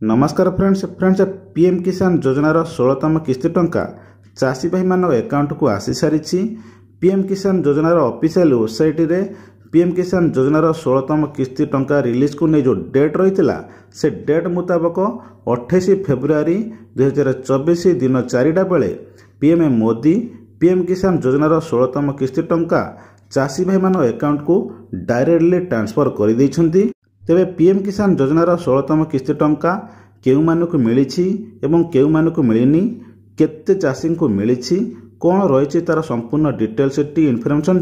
नमस्कार friends PM किसान योजनार 16तम किस्ती टंका चाषी भाई मान अकाउंट को आसी सारी। पीएम किसान योजनार ऑफिशियल वेबसाइट रे पीएम किसान योजनार 16तम किस्ती टंका रिलीज को नहीं जो डेट रही से डेट मुताबक 28 फेब्रुआरी 2024 दिन 4टा बेले पीएम मोदी पीएम किसान योजनार 16तम किस्ती टंका चाषी भाई मान अकाउंट को डायरेक्टली ट्रांसफर कर देइछंती। तेबे पीएम किसान योजनार 16तम किस्ती टंका केउ मानकु मिलिछि एवं केउ मानकु मिलिनी, केते चाषी को मिलिछि, कोन रहिछि तार संपूर्ण डिटेल्स इनफॉरमेशन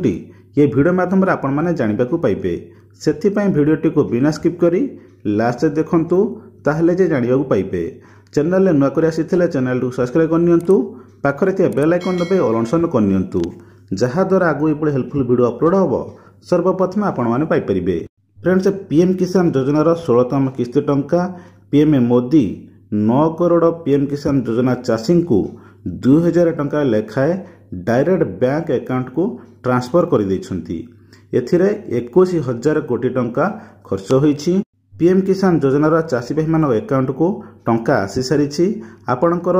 ये वीडियो माध्यम आपण माने जानिबा को पाइबे। सेथि पई वीडियोटी को बिना स्किप करी लास्ट देखंतु ताहले जे जानिबा को पाइबे। चैनल नुआ करी आसीथिले चैनल को सब्सक्राइब करनियंतु, पाखरे ते बेल आइकन दबे ऑल ऑप्शन करनियंतु, जहा द्वारा आगु एपळे हेल्पफुल वीडियो अपलोड होबो सर्वप्रथम आपण माने पाइ परिबे। फ्रेंड्स पीएम किसान योजनार 16तम किस्ती टंका पीएम मोदी 9 करोड़ पीएम किसान योजना चाषी को 2000 टंका लेखाए डायरेक्ट बैंक अकाउंट को ट्रांसफर कर देइछंती। एथिरे 21,000 कोटी टंका खर्च होईछि। पीएम किसान योजनार चाषी भाई मान अकाउंट को टंका आसी सारी। आपणकर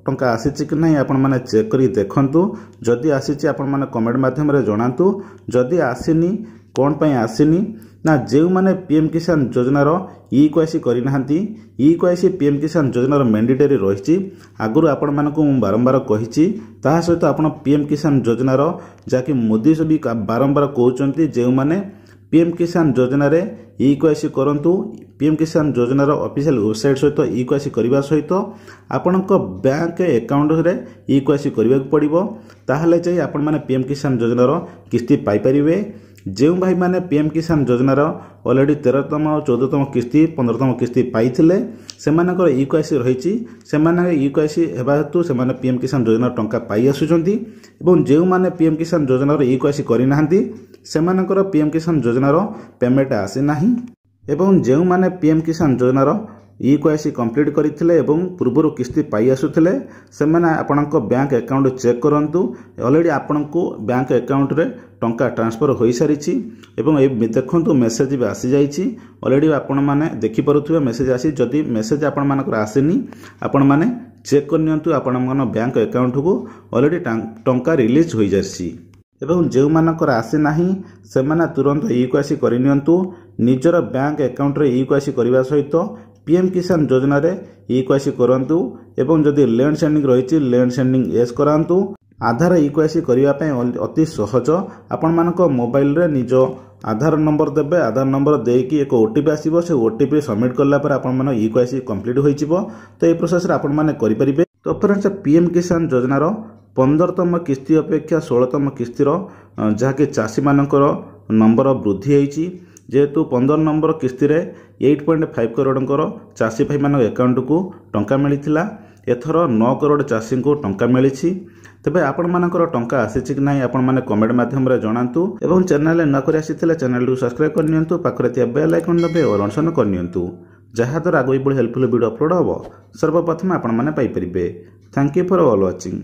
टंका आसीछि कि नहीं आपण माने चेक करी देखंतु। जदि आसीछि आपण माने कमेंट माध्यम रे जणांतु। जदि आसीनी कोन पई आसीनी ना जेउ माने पीएम किसान योजनार ई-केवाईसी करि नाहंती, ई-केवाईसी पीएम किसान योजनार मैंडेटरी रहिछि। आगुरु आपण मानकु बारंबार कहिछि। ताहा सहित आपण पीएम किसान योजनार जाकि मोदी से भी बारंबार कहउचंती जेउ माने पीएम किसान योजना रे ई-केवाईसी करंतु। पीएम किसान योजनार ऑफिशियल वेबसाइट सहित ई-केवाईसी करबा सहित आपणक बैंक अकाउंट रे ई-केवाईसी करबा पड़िबो। ताहले जे आपण माने पीएम किसान योजनार किस्ती पाई परिबे। जो भाई माने पीएम किसान योजनार ऑलरेडी 13तम 14तम किस्ती 15तम किस्ती पाइथिले सेमानकर ई-केवाईसी रहिछि। सेमाने ई-केवाईसी हेबा हेतु सेमाने पीएम किसान योजनार टंका पाई आसुचंती। एवं जो माने पीएम किसान योजनार ई-केवाईसी करि नाहंती सेमानकर पीएम किसान योजनार पेमेंट आसी नाही। एवं जो माने पीएम किसान योजनार ई-केवाईसी कंप्लीट करथिले एवं पूर्वरु किस्ती पाई आसुथिले सेमाने आपणक बैंक अकाउंट चेक करंतु। ऑलरेडी आपणको बैंक अकाउंट रे टंका ट्रांसफर होई सारिछि एवं ए देखंतु मेसेज भी आसी जाइछि। ऑलरेडी आपण माने देखि परुथुबे मेसेज आसी। जदि मेसेज आपण मानकर आसेनी आपण माने चेक करनियंतु आपण मन बैंक अकाउंट को ऑलरेडी टंका रिलीज होई जाछि। एवं जो मानकर आसे नाही सेमाने तुरंत ई-केवाईसी करिनियंतु। निजर बैंक अकाउंट रे ई-केवाईसी करबा सहित पीएम किसान योजना रे ई-केवाईसी करंतु। एवं जदि लैंड सेंडिंग रहिछि लैंड सेंडिंग एस करांतु। आधार ई-केवाईसी करिवा पय अति सहज। आपण मानक मोबाइल रे निज आधार नंबर देबे। आधार नंबर देकी एक ओटीपी आसीबो। से ओटीपी सबमिट करला पर आपण मन ई-केवाईसी कंप्लीट होई जिवो। तो ए प्रोसेस रे आपण माने करि परिबे। तो फ्रेंड्स पीएम किसान योजनार 15तम किस्ती अपेक्षा 16तम किस्तीर जहाँकि चाषी मानकर नंबर वृद्धि होईछि। जेहेतु 15 नंबर किस्ती रे 8.5 करोड़ चाषी भाई मान अकाउंट को टंका मिलिथिला। एथर 9 करोड़ चाषी को टंका मिलिछि। तेबे आपण मानकर टंका आसीछि कि नाही आपण माने कमेंट माध्यम रे जणांतु। एवं चैनल न करि आसीथिले चैनल को सब्सक्राइब करनियंतु, पाखरे थिया बेल आइकन दबे ऑल ऑप्शन करनियंतु, जहा द्वारा आगो एबो हेल्पफुल वीडियो अपलोड होबो सर्वप्रथम आपण माने पाई परिबे। Thank you for all watching.